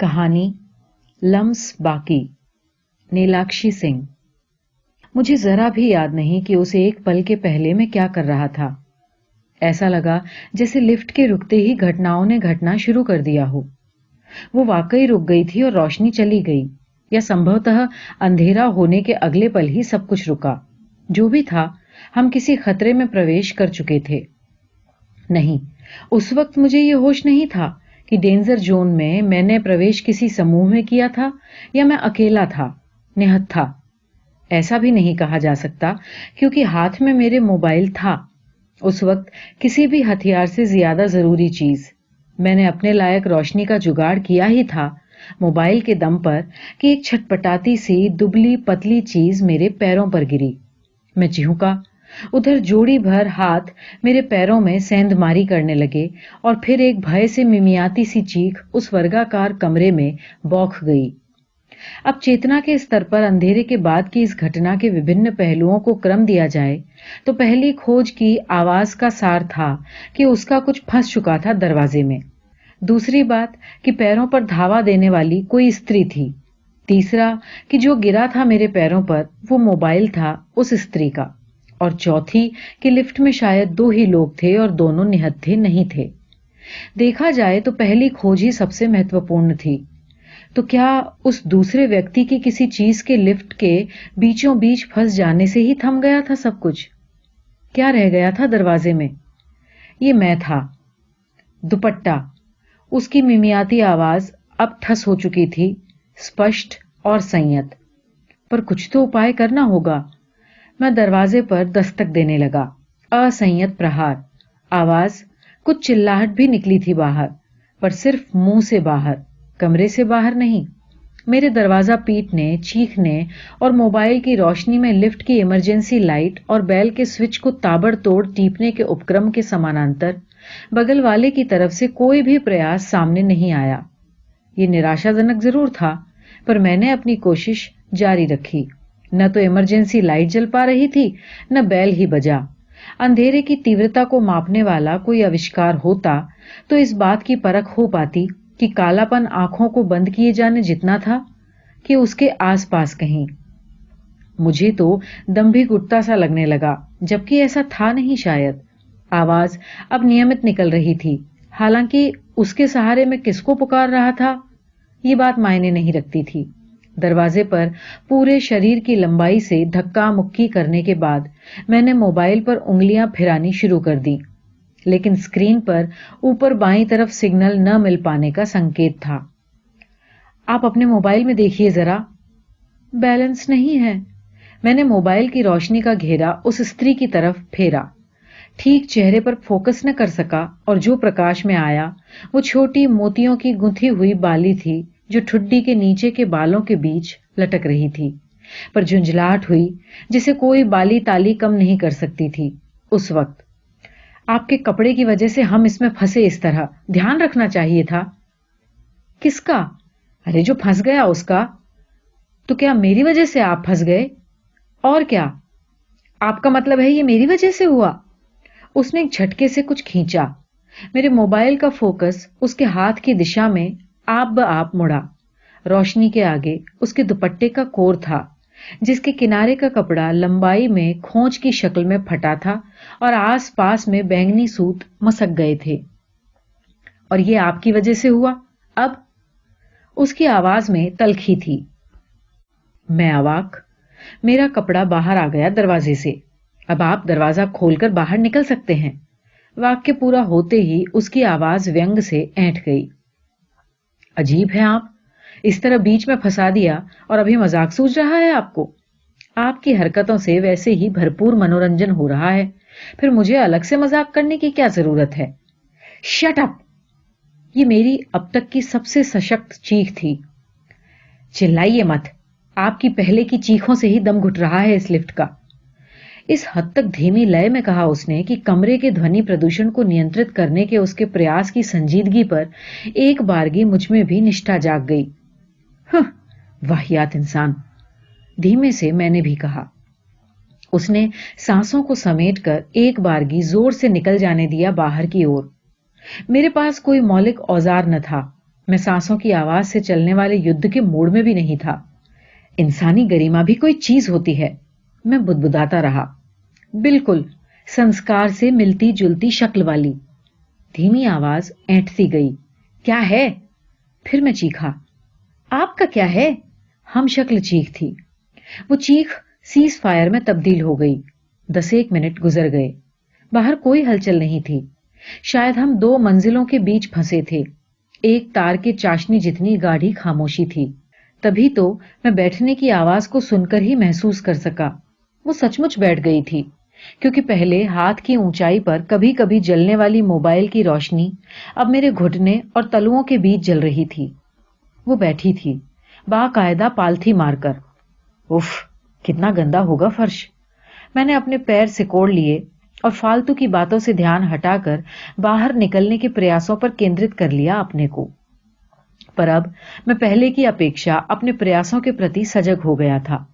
कहानी लम्स बाकी। नीलाक्षी सिंह। मुझे जरा भी याद नहीं कि उसे एक पल के पहले मैं क्या कर रहा था। ऐसा लगा जैसे लिफ्ट के रुकते ही घटनाओं ने घटना शुरू कर दिया हो। वो वाकई रुक गई थी और रोशनी चली गई, या संभवतः अंधेरा होने के अगले पल ही सब कुछ रुका। जो भी था, हम किसी खतरे में प्रवेश कर चुके थे। नहीं, उस वक्त मुझे ये होश नहीं था कि डेंजर जोन में मैंने प्रवेश किसी समूह में किया था या मैं अकेला था, निहत्था था। ऐसा भी नहीं कहा जा सकता क्योंकि हाथ में मेरे मोबाइल था। उस वक्त किसी भी हथियार से ज्यादा जरूरी चीज मैंने अपने लायक रोशनी का जुगाड़ किया ही था, मोबाइल के दम पर, कि एक छटपटाती सी दुबली पतली चीज मेरे पैरों पर गिरी। मैं चिहुका। उधर जोड़ी भर हाथ मेरे पैरों में सेंधमारी करने लगे और फिर एक भय से मिमियाती सी चीख उस वर्गाकार कमरे में बौख गई। अब चेतना के स्तर पर अंधेरे के बाद की इस घटना के विभिन्न पहलुओं को क्रम दिया जाए तो पहली खोज की आवाज का सार था कि उसका कुछ फंस चुका था दरवाजे में। दूसरी बात कि पैरों पर धावा देने वाली कोई स्त्री थी। तीसरा कि जो गिरा था मेरे पैरों पर वो मोबाइल था उस स्त्री का। और चौथी कि लिफ्ट में शायद दो ही लोग थे और दोनों निहत्थे नहीं थे। देखा जाए तो पहली खोज ही सबसे महत्वपूर्ण थी। तो क्या उस दूसरे व्यक्ति की किसी चीज के लिफ्ट के बीचों बीच फंस जाने से ही थम गया था सब कुछ? क्या रह गया था दरवाजे में? ये मैं था। दुपट्टा। उसकी मिमियाती आवाज अब ठस हो चुकी थी, स्पष्ट और संयत। पर कुछ तो उपाय करना होगा। मैं दरवाजे पर दस्तक देने लगा। असंयत प्रहार। आवाज, कुछ चिल्लाहट भी निकली थी बाहर, पर सिर्फ मुंह से बाहर, कमरे से बाहर नहीं। मेरे दरवाजा पीटने, चीखने और मोबाइल की रोशनी में लिफ्ट की इमरजेंसी लाइट और बेल के स्विच को ताबड़तोड़ टीपने के उपक्रम के समानांतर बगल वाले की तरफ से कोई भी प्रयास सामने नहीं आया। ये निराशाजनक जरूर था, पर मैंने अपनी कोशिश जारी रखी। न तो इमरजेंसी लाइट जल पा रही थी, न बेल ही बजा। अंधेरे की तीव्रता को मापने वाला कोई आविष्कार होता तो इस बात की परख हो पाती कि कालापन आंखों को बंद किए जाने जितना था कि उसके आसपास कहीं। मुझे तो दम भी घुटता सा लगने लगा, जबकि ऐसा था नहीं शायद। आवाज अब नियमित निकल रही थी, हालांकि उसके सहारे मैं किसको पुकार रहा था ये बात मायने नहीं रखती थी। दरवाजे पर पूरे शरीर की लंबाई से धक्का मुक्की करने के बाद मैंने मोबाइल पर उंगलियां फिरानी शुरू कर दी, लेकिन स्क्रीन पर ऊपर बाईं तरफ सिग्नल न मिल पाने का संकेत था। आप अपने मोबाइल में देखिए जरा। बैलेंस नहीं है। मैंने मोबाइल की रोशनी का घेरा उस स्त्री की तरफ फेरा। ठीक चेहरे पर फोकस न कर सका और जो प्रकाश में आया वो छोटी मोतियों की गुंथी हुई बाली थी जो ठुड्डी के नीचे के बालों के बीच लटक रही थी, पर झुंझलाहट हुई जिसे कोई बाली ताली कम नहीं कर सकती थी। उस वक्त आपके कपड़े की वजह से हम इसमें फंसे, इस तरह ध्यान रखना चाहिए था। किसका? अरे जो फंस गया उसका। तो क्या मेरी वजह से आप फंस गए? और क्या आपका मतलब है ये मेरी वजह से हुआ? उसने एक झटके से कुछ खींचा। मेरे मोबाइल का फोकस उसके हाथ की दिशा में आप ब आप मुड़ा। रोशनी के आगे उसके दुपट्टे का कोर था, जिसके किनारे का कपड़ा लंबाई में खोंच की शक्ल में फटा था और आसपास में बैंगनी सूत मसक गए थे। और ये आपकी वजह से हुआ? अब उसकी आवाज में तलखी थी। मैं अवाक। मेरा कपड़ा बाहर आ गया दरवाजे से। अब आप दरवाजा खोलकर बाहर निकल सकते हैं। वाक्य पूरा होते ही उसकी आवाज व्यंग से ऐंठ गई। अजीब है आप, इस तरह बीच में फंसा दिया और अभी मजाक सूझ रहा है आपको? आपकी हरकतों से वैसे ही भरपूर मनोरंजन हो रहा है, फिर मुझे अलग से मजाक करने की क्या जरूरत है? Shut up! ये मेरी अब तक की सबसे सशक्त चीख थी। चिल्लाइए मत, आपकी पहले की चीखों से ही दम घुट रहा है इस लिफ्ट का। इस हद तक धीमी लय में कहा उसने कि कमरे के ध्वनि प्रदूषण को नियंत्रित करने के उसके प्रयास की संजीदगी पर एक बारगी मुझ में भी निष्ठा जाग गई। वाहियात इंसान, धीमे से मैंने भी कहा। उसने सांसों को समेटकर एक बारगी जोर से निकल जाने दिया बाहर की ओर। मेरे पास कोई मौलिक औजार न था, मैं सांसों की आवाज से चलने वाले युद्ध के मूड में भी नहीं था। इंसानी गरिमा भी कोई चीज होती है। मैं बुदबुदाता रहा। बिल्कुल, संस्कार से मिलती जुलती शक्ल वाली। धीमी आवाज ऐंठती गई। क्या है? फिर मैं चीखा। आपका क्या है? हम शक्ल चीख थी। वो चीख सीज फायर में तब्दील हो गई। 10 मिनट गुजर गए। बाहर कोई हलचल नहीं थी। शायद हम 2 मंजिलों के बीच फंसे थे। एक तार के चाशनी जितनी गाढ़ी खामोशी थी। तभी तो मैं बैठने की आवाज को सुनकर ही महसूस कर सका। वो सचमुच बैठ गई थी, क्योंकि पहले हाथ की ऊंचाई पर कभी कभी जलने वाली मोबाइल की रोशनी अब मेरे घुटने और तलुओं के बीच जल रही थी। वो बैठी थी, बाकायदा पालथी मारकर। उफ, कितना गंदा होगा फर्श। मैंने अपने पैर सिकोड़ लिए और फालतू की बातों से ध्यान हटाकर बाहर निकलने के प्रयासों पर केंद्रित कर लिया अपने को। पर अब मैं पहले की अपेक्षा अपने प्रयासों के प्रति सजग हो गया था।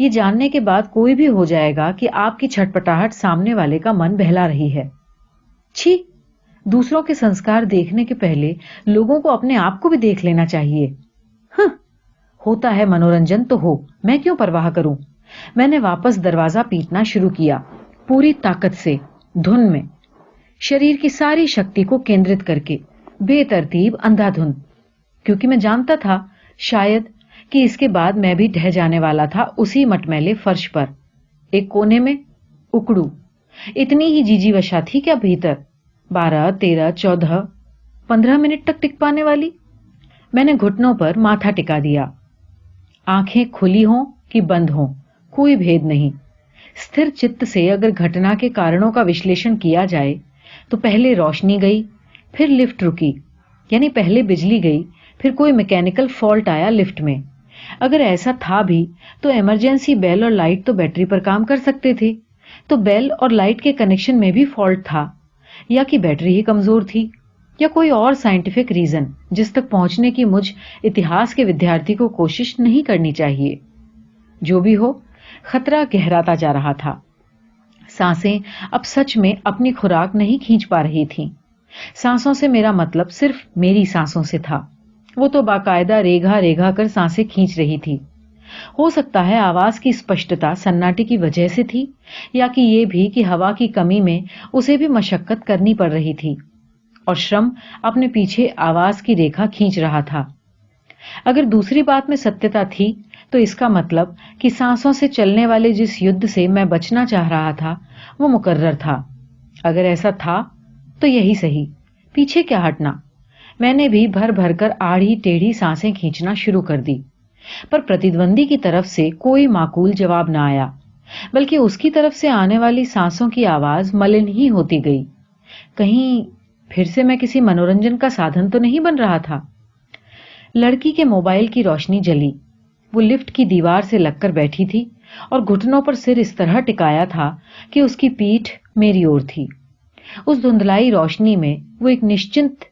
ये जानने के बाद कोई भी हो जाएगा कि आपकी छटपटाहट सामने वाले का मन बहला रही है। छी! दूसरों के संस्कार देखने के पहले लोगों को अपने आप को भी देख लेना चाहिए। हं, होता है मनोरंजन तो हो, मैं क्यों परवाह करूं। मैंने वापस दरवाजा पीटना शुरू किया, पूरी ताकत से, धुन में, शरीर की सारी शक्ति को केंद्रित करके, बेतरतीब अंधाधुन। क्योंकि मैं जानता था शायद कि इसके बाद मैं भी ढह जाने वाला था उसी मटमैले फर्श पर। एक कोने में उकड़ू। इतनी ही जीजीवशा थी क्या भीतर? 12, 13, 14, 15 मिनट तक टिक पाने वाली? मैंने घुटनों पर माथा टिका दिया। आंखें खुली हों कि बंद हों, कोई भेद नहीं। स्थिर चित्त से अगर घटना के कारणों का विश्लेषण किया जाए तो पहले रोशनी गई, फिर लिफ्ट रुकी। यानी पहले बिजली गई, फिर कोई मैकेनिकल फॉल्ट आया लिफ्ट में। अगर ऐसा था भी तो इमरजेंसी बेल और लाइट तो बैटरी पर काम कर सकते थे। तो बेल और लाइट के कनेक्शन में भी फॉल्ट था, या कि बैटरी ही कमजोर थी, या कोई और साइंटिफिक रीजन जिस तक पहुंचने की मुझ इतिहास के विद्यार्थी को कोशिश नहीं करनी चाहिए। जो भी हो, खतरा गहराता जा रहा था। सांसें अब सच में अपनी खुराक नहीं खींच पा रही थीं। सांसों से मेरा मतलब सिर्फ मेरी सांसों से था। वो तो बाकायदा रेघा रेघा कर सांसें खींच रही थी। हो सकता है आवाज की स्पष्टता सन्नाटे की वजह से थी, या कि ये भी कि हवा की कमी में उसे भी मशक्कत करनी पड़ रही थी और श्रम अपने पीछे आवाज की रेखा खींच रहा था। अगर दूसरी बात में सत्यता थी तो इसका मतलब कि सांसों से चलने वाले जिस युद्ध से मैं बचना चाह रहा था वो मुकर्रर था। अगर ऐसा था तो यही सही, पीछे क्या हटना। मैंने भी भर भर कर आड़ी टेढ़ी सांसें खींचना शुरू कर दी, पर प्रतिद्वंदी की तरफ से कोई माकूल जवाब न आया, बल्कि उसकी तरफ से आने वाली सांसों की आवाज मलिन ही होती गई। कहीं फिर से मैं किसी मनोरंजन का साधन तो नहीं बन रहा था। लड़की के मोबाइल की रोशनी जली। वो लिफ्ट की दीवार से लगकर बैठी थी और घुटनों पर सिर इस तरह टिकाया था कि उसकी पीठ मेरी ओर थी। उस धुंधलाई रोशनी में वो एक निश्चिंत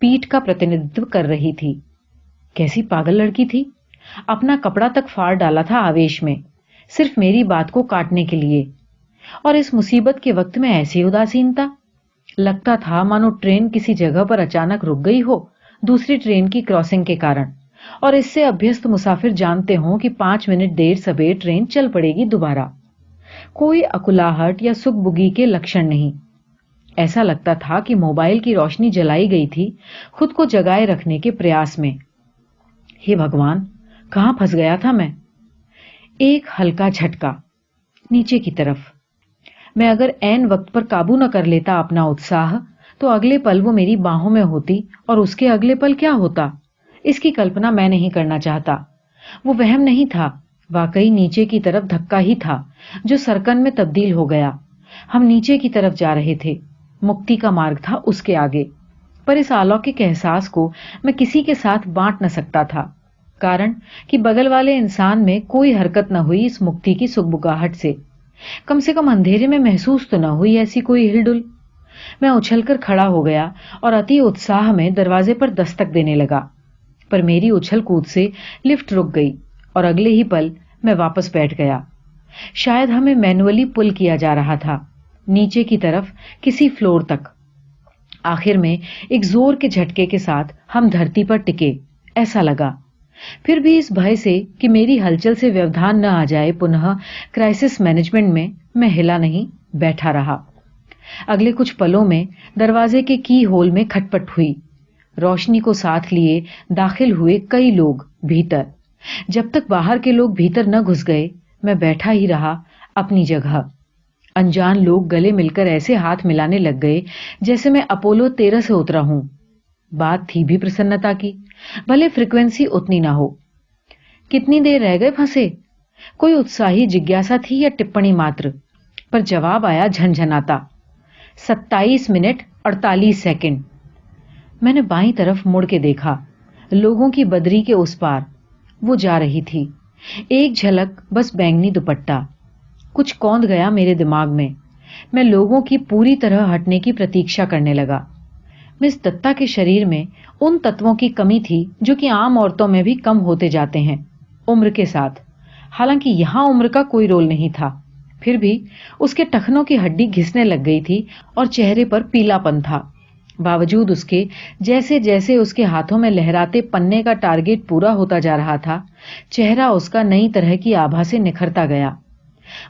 पीठ का प्रतिनिधित्व कर रही थी। कैसी पागल लड़की थी। अपना कपड़ा तक फाड़ डाला था आवेश में, सिर्फ मेरी बात को काटने के लिए। और इस मुसीबत के वक्त में ऐसी उदासीनता। लगता था मानो ट्रेन किसी जगह पर अचानक रुक गई हो, दूसरी ट्रेन की क्रॉसिंग के कारण, और इससे अभ्यस्त मुसाफिर जानते हों कि 5 मिनट देर सबेर ट्रेन चल पड़ेगी दोबारा। कोई अकुलाहट या सुगबुगी के लक्षण नहीं। ऐसा लगता था कि मोबाइल की रोशनी जलाई गई थी खुद को जगाए रखने के प्रयास में। हे भगवान, कहां फंस गया था मैं। एक हल्का झटका नीचे की तरफ। मैं अगर ऐन वक्त पर काबू न कर लेता अपना उत्साह तो अगले पल वो मेरी बाहों में होती, और उसके अगले पल क्या होता इसकी कल्पना मैं नहीं करना चाहता। वो वहम नहीं था, वाकई नीचे की तरफ धक्का ही था जो सरकन में तब्दील हो गया। हम नीचे की तरफ जा रहे थे, मुक्ति का मार्ग था उसके आगे। पर इस अलौकिक एहसास को मैं किसी के साथ बांट न सकता था, कारण कि बगल वाले इंसान में कोई हरकत न हुई इस मुक्ति की सुगबुगाहट से। कम से कम अंधेरे में महसूस तो न हुई ऐसी कोई हिलडुल। मैं उछलकर खड़ा हो गया और अति उत्साह में दरवाजे पर दस्तक देने लगा, पर मेरी उछल कूद से लिफ्ट रुक गई और अगले ही पल मैं वापस बैठ गया। शायद हमें मैनुअली पुल किया जा रहा था नीचे की तरफ किसी फ्लोर तक। आखिर में एक जोर के झटके के साथ हम धरती पर टिके, ऐसा लगा। फिर भी इस भय से कि मेरी हलचल से व्यवधान न आ जाए, पुनः क्राइसिस मैनेजमेंट में मैं हिला नहीं, बैठा रहा। अगले कुछ पलों में दरवाजे के की होल में खटपट हुई। रोशनी को साथ लिए दाखिल हुए कई लोग भीतर। जब तक बाहर के लोग भीतर न घुस गए, मैं बैठा ही रहा अपनी जगह। अनजान लोग गले मिलकर ऐसे हाथ मिलाने लग गए जैसे मैं अपोलो 13 से उतरा हूं। बात थी भी प्रसन्नता की, भले फ्रिक्वेंसी उतनी ना हो। कितनी देर रह गए फंसे? कोई उत्साही जिज्ञासा थी या टिप्पणी मात्र? पर जवाब आया झनझनाता, 27 मिनट 48 सेकंड। मैंने बाईं तरफ मुड़ के देखा। लोगों की बदरी के उस पार वो जा रही थी। एक झलक बस बैंगनी दुपट्टा। कुछ कौंध गया मेरे दिमाग में। मैं लोगों की पूरी तरह हटने की प्रतीक्षा करने लगा। मिस दत्ता के शरीर में उन तत्वों की कमी थी जो कि आम औरतों में भी कम होते जाते हैं उम्र के साथ। हालांकि यहां उम्र का कोई रोल नहीं था, फिर भी उसके टखनों की हड्डी घिसने लग गई थी और चेहरे पर पीलापन था। बावजूद उसके जैसे जैसे उसके हाथों में लहराते पन्ने का टारगेट पूरा होता जा रहा था, चेहरा उसका नई तरह की आभा से निखरता गया।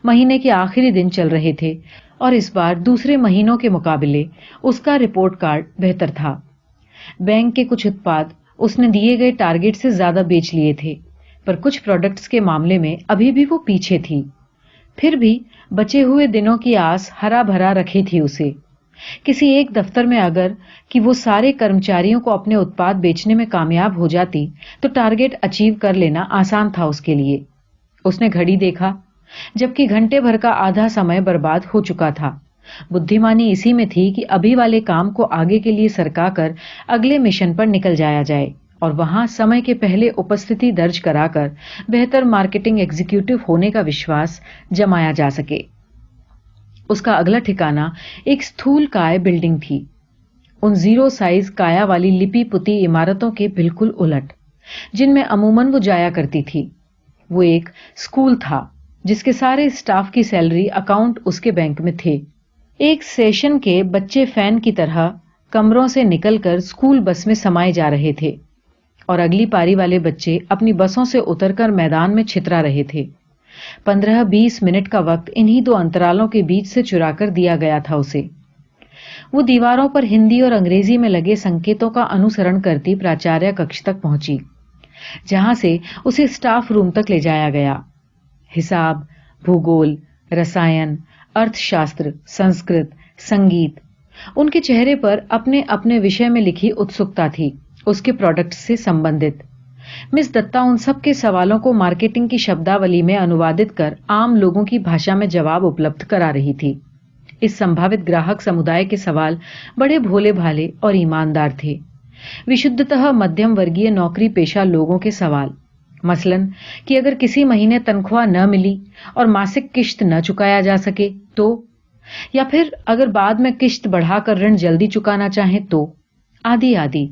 महीने के आखिरी दिन चल रहे थे और इस बार दूसरे महीनों के मुकाबले उसका रिपोर्ट कार्ड बेहतर था। बैंक के कुछ उत्पाद उसने दिए गए टारगेट से ज्यादा बेच लिए थे, पर कुछ प्रोडक्ट्स के मामले में अभी भी वो पीछे थी। फिर भी बचे हुए दिनों की आस हरा भरा रखी थी उसे। किसी एक दफ्तर में अगर कि वो सारे कर्मचारियों को अपने उत्पाद बेचने में कामयाब हो जाती तो टारगेट अचीव कर लेना आसान था उसके लिए। उसने घड़ी देखा, जबकि घंटे भर का आधा समय बर्बाद हो चुका था। बुद्धिमानी इसी में थी कि अभी वाले काम को आगे के लिए सरकाकर अगले मिशन पर निकल जाया जाए और वहां समय के पहले उपस्थिति दर्ज कराकर बेहतर मार्केटिंग एग्जीक्यूटिव होने का विश्वास जमाया जा सके। उसका अगला ठिकाना एक स्थूल काय बिल्डिंग थी, उन जीरो साइज काया वाली लिपि पुती इमारतों के बिल्कुल उलट, जिनमें अमूमन वो जाया करती थी। वो एक स्कूल था जिसके सारे स्टाफ की सैलरी अकाउंट उसके बैंक में थे। एक सेशन के बच्चे फैन की तरह कमरों से निकलकर स्कूल बस में समाये जा रहे थे और अगली पारी वाले बच्चे अपनी बसों से उतरकर मैदान में छितरा रहे थे। 15-20 मिनट का वक्त इन्हीं दो अंतरालों के बीच से चुराकर दिया गया था उसे। वो दीवारों पर हिंदी और अंग्रेजी में लगे संकेतों का अनुसरण करती प्राचार्य कक्ष तक पहुंची, जहां से उसे स्टाफ रूम तक ले जाया गया। हिसाब, भूगोल, रसायन, अर्थशास्त्र, संस्कृत, संगीत, उनके चेहरे पर अपने अपने विषय में लिखी उत्सुकता थी उसके प्रोडक्ट से संबंधित। मिस दत्ता उन सब के सवालों को मार्केटिंग की शब्दावली में अनुवादित कर आम लोगों की भाषा में जवाब उपलब्ध करा रही थी। इस संभावित ग्राहक समुदाय के सवाल बड़े भोले भाले और ईमानदार थे। विशुद्धतः मध्यम वर्गीय नौकरी पेशा लोगों के सवाल, मसलन कि अगर किसी महीने तनख्वाह न मिली और मासिक किश्त न चुकाया जा सके तो, या फिर अगर बाद में किश्त बढ़ाकर ऋण जल्दी चुकाना चाहें तो, आदि आदि।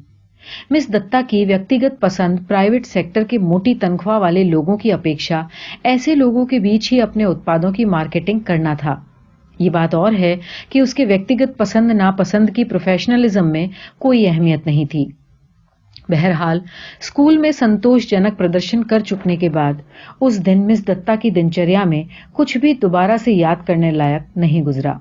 मिस दत्ता की व्यक्तिगत पसंद प्राइवेट सेक्टर के मोटी तनख्वाह वाले लोगों की अपेक्षा ऐसे लोगों के बीच ही अपने उत्पादों की मार्केटिंग करना था। ये बात और है कि उसके व्यक्तिगत पसंद नापसंद की प्रोफेशनलिज्म में कोई अहमियत नहीं थी। बहरहाल स्कूल में संतोषजनक प्रदर्शन कर चुकने के बाद उस दिन मिस दत्ता की दिनचर्या में कुछ भी दोबारा से याद करने लायक नहीं गुजरा।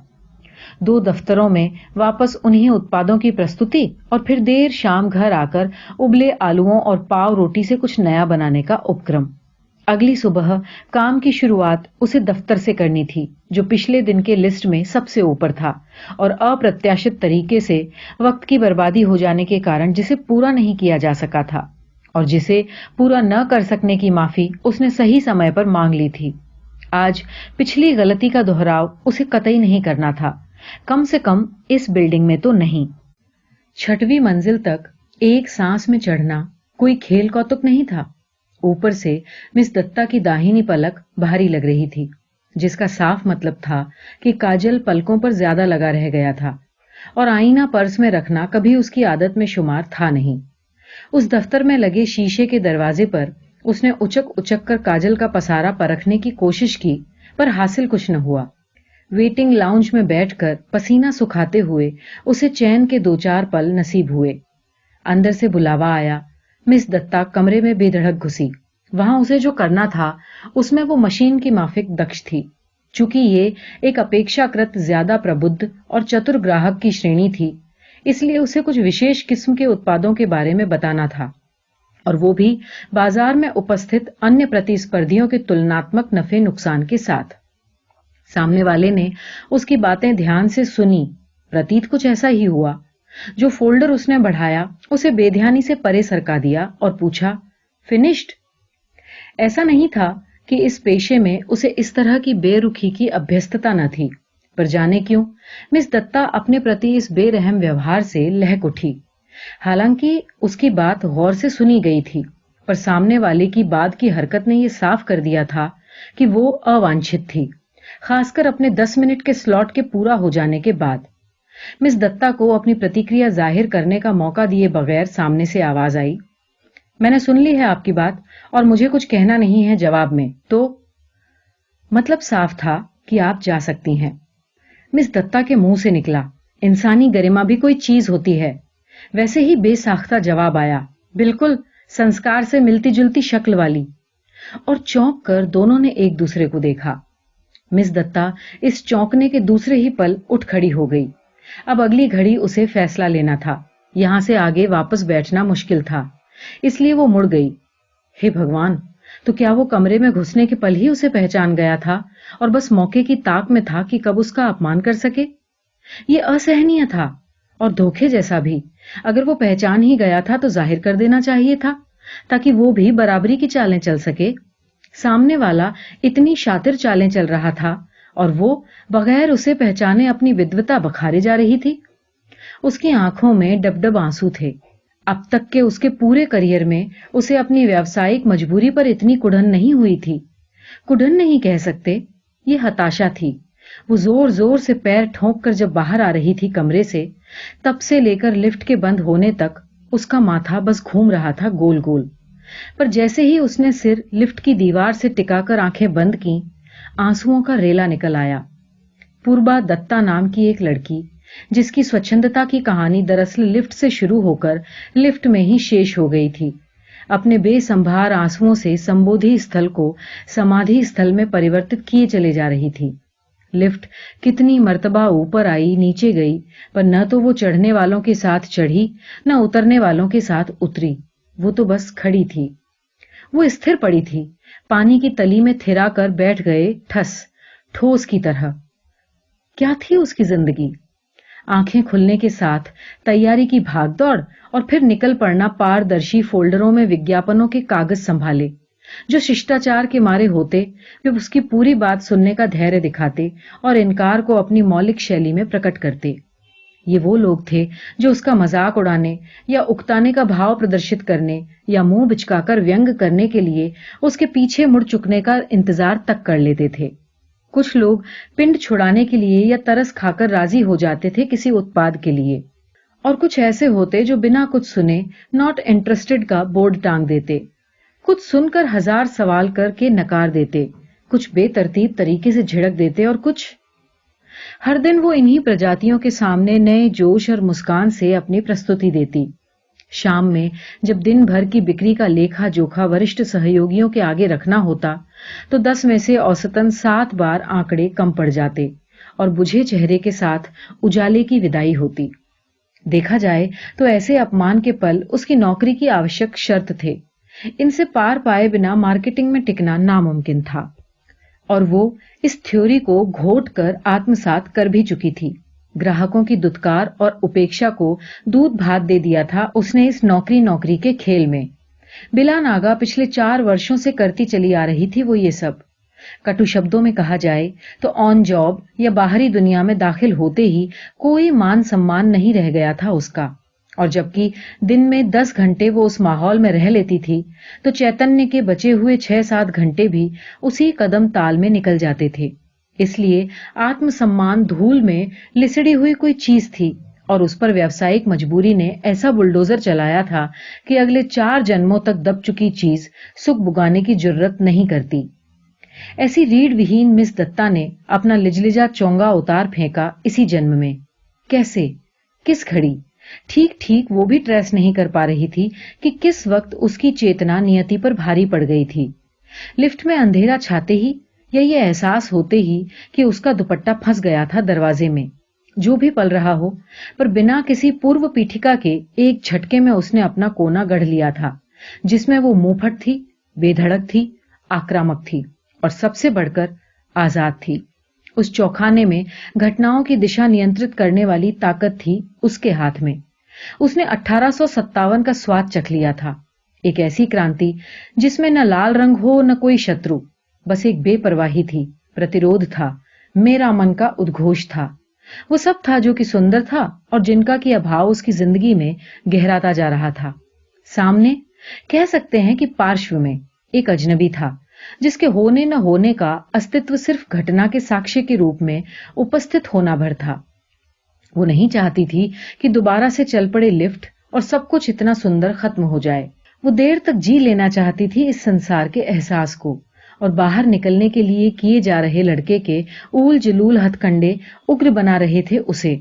2 दफ्तरों में वापस उन्हीं उत्पादों की प्रस्तुति और फिर देर शाम घर आकर उबले आलूओं और पाव रोटी से कुछ नया बनाने का उपक्रम। अगली सुबह काम की शुरुआत उसे दफ्तर से करनी थी, जो पिछले दिन के लिस्ट में सबसे ऊपर था और अप्रत्याशित तरीके से वक्त की बर्बादी हो जाने के कारण जिसे पूरा नहीं किया जा सका था और जिसे पूरा न कर सकने की माफी उसने सही समय पर मांग ली थी। आज पिछली गलती का दोहराव उसे कतई नहीं करना था, कम से कम इस बिल्डिंग में तो नहीं। 6वीं मंजिल तक एक सांस में चढ़ना कोई खेल कौतुक नहीं था। ऊपर से मिस दत्ता की दाहिनी पलक भारी लग रही थी, जिसका साफ मतलब था कि काजल पलकों पर ज्यादा लगा रह गया था और आईना पर्स में रखना कभी उसकी आदत में शुमार था नहीं। उस दफ्तर में लगे शीशे के दरवाजे पर उसने उचक उचक कर काजल का पसारा परखने की कोशिश की, पर हासिल कुछ न हुआ। वेटिंग लाउंज में बैठकर पसीना सुखाते हुए उसे चैन के 2-4 पल नसीब हुए। अंदर से बुलावा आया। मिस दत्ता कमरे में बेधड़क घुसी। वहां उसे जो करना था उसमें वो मशीन की माफिक दक्ष थी। चूंकि ये एक अपेक्षाकृत ज्यादा प्रबुद्ध और चतुर ग्राहक की श्रेणी थी, इसलिए उसे कुछ विशेष किस्म के उत्पादों के बारे में बताना था, और वो भी बाजार में उपस्थित अन्य प्रतिस्पर्धियों के तुलनात्मक नफे नुकसान के साथ। सामने वाले ने उसकी बातें ध्यान से सुनी। प्रतीत कुछ ऐसा ही हुआ। जो फोल्डर उसने बढ़ाया उसे बेध्यानी से परे सरका दिया और पूछा, फिनिश्ड? ऐसा नहीं था कि इस पेशे में उसे इस तरह की बेरुखी की अभ्यस्तता न थी, पर जाने क्यों मिस दत्ता अपने प्रति इस बेरहम व्यवहार से लहक उठी। हालांकि उसकी बात गौर से सुनी गई थी, पर सामने वाले की बाद की हरकत ने यह साफ कर दिया था कि वो अवांछित थी, खासकर अपने 10 मिनट के स्लॉट के पूरा हो जाने के बाद। मिस दत्ता को अपनी प्रतिक्रिया जाहिर करने का मौका दिए बगैर सामने से आवाज आई, मैंने सुन ली है आपकी बात और मुझे कुछ कहना नहीं है जवाब में, तो मतलब साफ था कि आप जा सकती हैं। मिस दत्ता के मुंह से निकला, इंसानी गरिमा भी कोई चीज होती है। वैसे ही बेसाख्ता जवाब आया, बिल्कुल संस्कार से मिलती जुलती शक्ल वाली। और चौंक कर दोनों ने एक दूसरे को देखा। मिस दत्ता इस चौंकने के दूसरे ही पल उठ खड़ी हो गई। अब अगली घड़ी उसे फैसला लेना था। यहां से आगे वापस बैठना मुश्किल था, इसलिए वो मुड़ गई। हे भगवान, तो क्या वो कमरे में घुसने के पल ही उसे पहचान गया था और बस मौके की ताक में था कि कब उसका अपमान कर सके? ये असहनीय था और धोखे जैसा भी। अगर वो पहचान ही गया था तो जाहिर कर देना चाहिए था, ताकि वो भी बराबरी की चालें चल सके। सामने वाला इतनी शातिर चालें चल रहा था और वो बगैर उसे पहचाने अपनी विद्वता बखारे जा रही थी। उसकी आंखों में डबडब आंसू थे। अब तक के उसके पूरे करियर में उसे अपनी व्यावसायिक मजबूरी पर इतनी कुढ़न नहीं हुई थी। कुढ़न नहीं कह सकते, ये हताशा थी। वो जोर जोर से पैर ठोंक कर जब बाहर आ रही थी कमरे से, तब से लेकर लिफ्ट के बंद होने तक उसका माथा बस घूम रहा था गोल गोल। पर जैसे ही उसने सिर लिफ्ट की दीवार से टिकाकर आंखें बंद की, आंसुओं का रेला निकल आया। पूर्वा दत्ता नाम की एक लड़की, जिसकी स्वच्छंदता की कहानी दरअसल लिफ्ट से शुरू होकर लिफ्ट में ही शेष हो गई थी, अपने बेसंभार आंसुओं से संबोधि स्थल को समाधि स्थल में परिवर्तित किए चले जा रही थी। लिफ्ट कितनी मर्तबा ऊपर आई नीचे गई, पर न तो वो चढ़ने वालों के साथ चढ़ी न उतरने वालों के साथ उतरी। वो तो बस खड़ी थी। वो स्थिर पड़ी थी, पानी की तली में थिरा कर बैठ गए ठोस की तरह। क्या थी उसकी जिंदगी? आंखें खुलने के साथ तैयारी की भागदौड़ और फिर निकल पड़ना पारदर्शी फोल्डरों में विज्ञापनों के कागज संभाले। जो शिष्टाचार के मारे होते वे उसकी पूरी बात सुनने का धैर्य दिखाते और इनकार को अपनी मौलिक शैली में प्रकट करते। ये वो लोग थे जो उसका मजाक उड़ाने या उकताने का भाव प्रदर्शित करने या मुंह बिचकाकर व्यंग करने के लिए उसके पीछे मुड़ चुकने का इंतजार तक कर लेते थे। कुछ लोग पिंड छुड़ाने के लिए या तरस खाकर राजी हो जाते थे किसी उत्पाद के लिए, और कुछ ऐसे होते जो बिना कुछ सुने नॉट इंटरेस्टेड का बोर्ड टांग देते। कुछ सुनकर 1000 सवाल करके नकार देते, कुछ बेतरतीब तरीके से झिड़क देते, और कुछ हर दिन वो इन्हीं प्रजातियों के सामने नए जोश और मुस्कान से अपनी प्रस्तुति देती। शाम में जब दिन भर की बिक्री का लेखा जोखा वरिष्ठ सहयोगियों के आगे रखना होता, तो 10 में से औसतन 7 बार आंकड़े कम पड़ जाते और बुझे चेहरे के साथ उजाले की विदाई होती। देखा जाए तो ऐसे अपमान के पल उसकी नौकरी की आवश्यक शर्त थे। इनसे पार पाए बिना मार्केटिंग में टिकना नामुमकिन था, और वो इस थ्योरी को घोट कर आत्मसात कर भी चुकी थी। ग्राहकों की दुत्कार और उपेक्षा को दूध भात दे दिया था उसने इस नौकरी के खेल में। बिला नागा पिछले 4 वर्षों से करती चली आ रही थी वो ये सब। कटु शब्दों में कहा जाए तो ऑन जॉब या बाहरी दुनिया में दाखिल होते ही कोई मान सम्मान नहीं रह गया था उसका, और जबकि दिन में 10 घंटे वो उस माहौल में रह लेती थी, तो चैतन्य के बचे हुए 6-7 घंटे भी उसी कदम ताल में निकल जाते थे। इसलिए आत्मसम्मान धूल में लिसड़ी हुई कोई चीज थी, और उस पर व्यावसायिक मजबूरी ने ऐसा बुलडोजर चलाया था कि अगले 4 जन्मों तक दब चुकी चीज सुख बुगाने की जरूरत नहीं करती। ऐसी रीढ़ विहीन मिस दत्ता ने अपना लिजलिजा चोंगा उतार फेंका इसी जन्म में। कैसे, किस घड़ी? ठीक ठीक वो भी ट्रेस नहीं कर पा रही थी कि किस वक्त उसकी चेतना नियति पर भारी पड़ गई थी। लिफ्ट में अंधेरा छाते ही या ये एहसास होते ही कि उसका दुपट्टा फंस गया था दरवाजे में। जो भी पल रहा हो, पर बिना किसी पूर्व पीठिका के एक झटके में उसने अपना कोना गढ़ लिया था, जिसमें वो मुंहफट थी, बेधड़क थी, आक्रामक थी और सबसे बढ़कर आजाद थी। उस चौखाने में घटनाओं की दिशा नियंत्रित करने वाली ताकत थी उसके हाथ में। उसने 1857 का स्वाद चख लिया था। एक ऐसी क्रांति जिसमें न लाल रंग हो न कोई शत्रु, बस एक बेपरवाही थी, प्रतिरोध था, मेरा मन का उद्घोष था। वो सब था जो कि सुंदर था और जिनका की अभाव उसकी जिंदगी में गहराता जा रहा था। सामने, कह सकते हैं कि पार्श्व में, एक अजनबी था जिसके होने न होने का अस्तित्व सिर्फ घटना के साक्ष्य के रूप में उपस्थित होना भर था। वो नहीं चाहती थी कि दोबारा से चल पड़े लिफ्ट और सब कुछ इतना सुंदर खत्म हो जाए। वो देर तक जी लेना चाहती थी इस संसार के एहसास को, और बाहर निकलने के लिए किए जा रहे लड़के के ऊल जलूल हथकंडे उग्र बना रहे थे उसे।